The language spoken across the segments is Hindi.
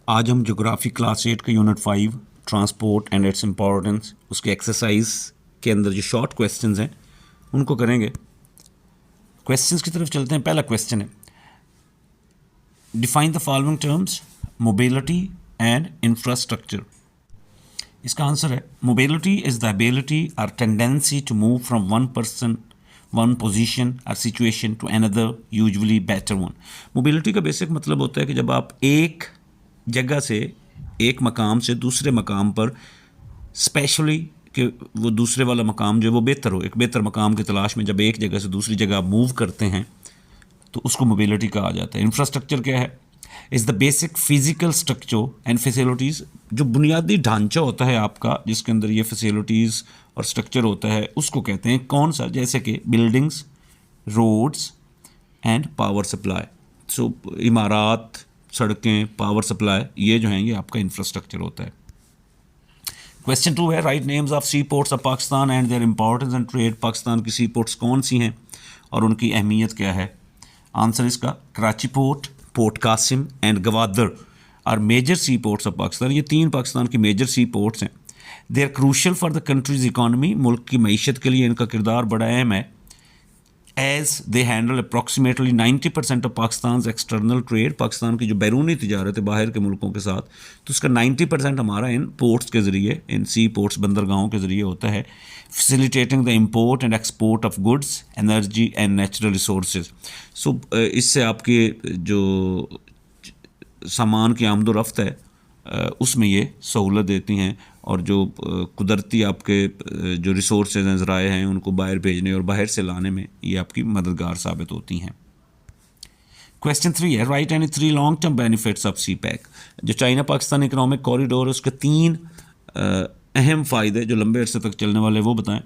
आज हम ज्योग्राफी क्लास 8 का unit 5 transport and its importance उसके एक्सरसाइज के अंदर जो शॉर्ट क्वेश्चंस हैं उनको करेंगे। क्वेश्चंस की तरफ चलते हैं। पहला क्वेश्चन है, define the following terms mobility and infrastructure. इसका आंसर है, मोबिलिटी इज़ द एबिलिटी और tendency to move from one person one position और situation to another, usually better one. Mobility का बेसिक मतलब होता है कि जब आप एक जगह से एक मकाम से दूसरे मकाम पर स्पेशली कि वो दूसरे वाला मकाम जो है वो बेहतर हो, एक बेहतर मकाम की तलाश में जब एक जगह से दूसरी जगह आप मूव करते हैं तो उसको मोबिलिटी कहा जाता है। इंफ्रास्ट्रक्चर क्या है? Is the basic physical structure and facilities, जो बुनियादी ढांचा होता है आपका जिसके अंदर ये फैसिलिटीज़ और स्ट्रक्चर होता है उसको कहते हैं। कौन सा? जैसे कि buildings, roads and power supply. So इमारात, सड़कें, पावर सप्लाई, ये जो हैं ये आपका इंफ्रास्ट्रक्चर होता है। क्वेश्चन 2 है, write names of sea ports of Pakistan and their importance and trade. Pakistan की सी पोर्ट्स कौन सी हैं और उनकी अहमियत क्या है? आंसर इसका, Karachi port, port Qasim and Gwadar are major sea ports of Pakistan. ये तीन पाकिस्तान की मेजर सी पोर्ट्स हैं। They are crucial for the country's economy, मुल्क की मीशत के लिए इनका किरदार बड़ा अहम है। As they handle approximately 90% of Pakistan external trade. Pakistan की जो बैरूनी तिजारत है बाहर के मुल्कों के साथ, तो उसका 90% हमारा इन पोर्ट्स के ज़रिए, इन सी पोर्ट्स, बंदरगाहों के ज़रिए होता है। Facilitating the import and export of goods, energy and natural resources. So इससे आपके जो सामान की आमदोरफ्त है उसमें ये सहूलत देती हैं, और जो कुदरती आपके जो रिसोर्सेज हैं, ज़राए हैं, उनको बाहर भेजने और बाहर से लाने में ये आपकी मददगार साबित होती हैं। क्वेश्चन 3 है, right any 3 long term benefits of CPEC. जो चाइना पाकिस्तान इकनॉमिक कॉरिडोर है उसके 3 अहम फ़ायदे जो लंबे अरसे तक चलने वाले वो बताएं।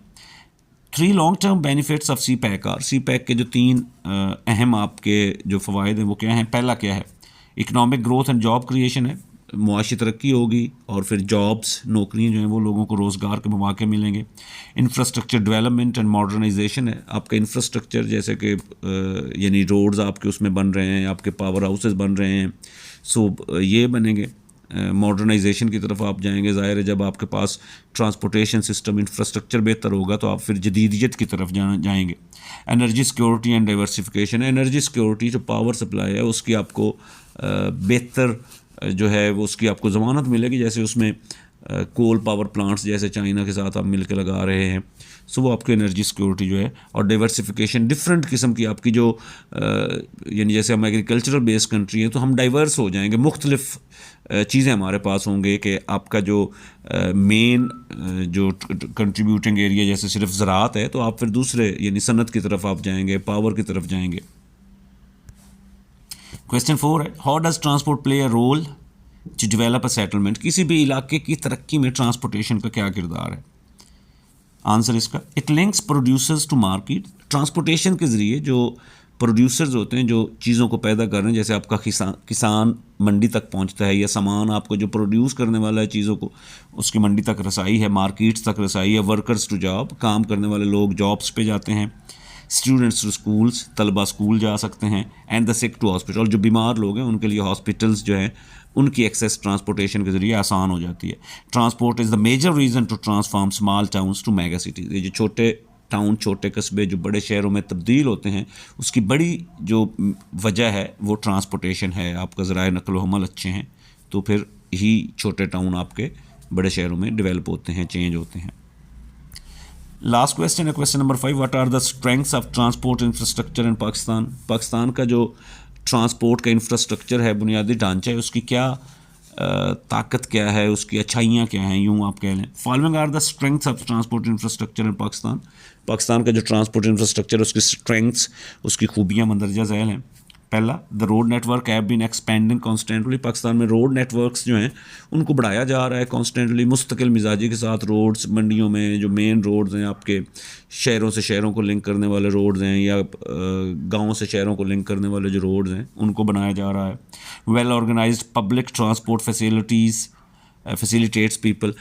3 long term benefits of CPEC are. CPEC के जो 3 अहम आपके जो फ़वाइद हैं वो क्या हैं? पहला क्या है? Economic growth and job creation है, मुआशी तरक्की होगी और फिर जॉब्स, नौकरियाँ जो हैं वो लोगों को रोज़गार के मौके मिलेंगे। इंफ्रास्ट्रक्चर डेवलपमेंट एंड मॉडर्नाइजेशन है, आपका इंफ्रास्ट्रक्चर जैसे कि यानी रोड्स आपके उसमें बन रहे हैं, आपके पावर हाउसेस बन रहे हैं, सो ये बनेंगे। मॉडर्नाइजेशन की तरफ आप जाएंगे। ज़ाहिर है जब आपके पास ट्रांसपोर्टेशन सिस्टम, इंफ्रास्ट्रक्चर बेहतर होगा तो आप फिर जदीदियत की तरफ जाएंगे। Energy security and diversification. Energy security, जो पावर सप्लाई है उसकी आपको बेहतर जो है वो उसकी आपको ज़मानत मिलेगी। जैसे उसमें कोल पावर प्लांट्स जैसे चाइना के साथ आप मिलकर लगा रहे हैं, सो वो आपकी एनर्जी सिक्योरिटी जो है। और डाइवर्सिफिकेशन, डिफरेंट किस्म की आपकी जो यानी जैसे हम एग्रीकल्चरल बेस्ड कंट्री हैं तो हम डाइवर्स हो जाएंगे, मुख्तलिफ चीज़ें हमारे पास होंगे कि आपका जो मेन जो कंट्रीब्यूटिंग एरिया जैसे सिर्फ ज़राअत है तो आप फिर दूसरे यानी सनत की तरफ आप जाएंगे, पावर की तरफ जाएंगे। क्वेश्चन 4 है, how does transport play a role to develop a settlement. किसी भी इलाके की तरक्की में ट्रांसपोर्टेशन का क्या किरदार है? आंसर इसका, it links producers to market. Transportation के ज़रिए जो प्रोड्यूसर्स होते हैं, जो चीज़ों को पैदा कर रहे हैं, जैसे आपका किसान मंडी तक पहुंचता है, या सामान आपको जो प्रोड्यूस करने वाला है चीज़ों को उसकी मंडी तक रसाई है, मार्केट्स तक रसाई है। वर्कर्स टू जॉब, काम करने वाले लोग जॉब्स पे जाते हैं। स्टूडेंट्स टू स्कूल्स, तलबा स्कूल जा सकते हैं। And the sick to hospital, और जो बीमार लोग हैं उनके लिए हॉस्पिटल्स जो हैं उनकी एक्सेस ट्रांसपोर्टेशन के ज़रिए आसान हो जाती है। Transport is the major reason to transform small towns to mega cities. ये जो छोटे टाउन, छोटे कस्बे जो बड़े शहरों में तब्दील होते हैं उसकी बड़ी जो वजह है वो ट्रांसपोर्टेशन है। आपका ज़राए नक़ल व हमल अच्छे हैं तो फिर ही छोटे टाउन आपके बड़े शहरों में डेवलप होते हैं, चेंज होते हैं। लास्ट क्वेश्चन है, question number 5, what are the strengths of transport infrastructure in Pakistan. Pakistan का जो ट्रांसपोर्ट का इंफ्रास्ट्रक्चर है, बुनियादी ढांचा है, उसकी क्या ताकत क्या है, उसकी अच्छाइयाँ क्या हैं, यूँ आप कह लें। Following are the strengths of transport infrastructure in Pakistan. Pakistan का जो ट्रांसपोर्ट इंफ्रास्ट्रक्चर, उसकी स्ट्रेंथ्स, उसकी खूबियाँ मंदरजा झैल हैं। पहला, the road network have been expanding constantly. Pakistan में रोड नेटवर्क्स जो हैं उनको बढ़ाया जा रहा है कॉन्स्टेंटली, मुस्तकिल मिजाजी के साथ। रोड्स, मंडियों में जो मेन रोड्स हैं, आपके शहरों से शहरों को लिंक करने वाले रोड्स हैं, या गाँव से शहरों को लिंक करने वाले जो रोड्स हैं उनको बनाया जा रहा है। Well organised public transport facilities facilitates people.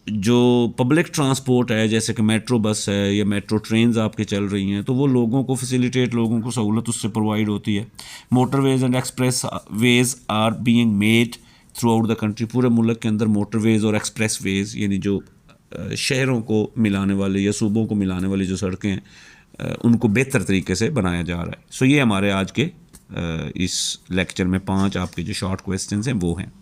जो पब्लिक ट्रांसपोर्ट है जैसे कि मेट्रो बस है या मेट्रो ट्रेन्स आपके चल रही हैं तो वो लोगों को फैसिलिटेट, लोगों को सहूलत उससे प्रोवाइड होती है। Motorways and expressways are being made throughout the country, पूरे मुल्क के अंदर मोटरवेज़ और एक्सप्रेस वेज़ यानी जो शहरों को मिलाने वाले या सूबों को मिलाने वाली जो सड़कें हैं उनको बेहतर तरीके से बनाया जा रहा है। सो ये हमारे आज के इस लेक्चर में 5 आपके जो शॉर्ट क्वेश्चंस हैं वो हैं।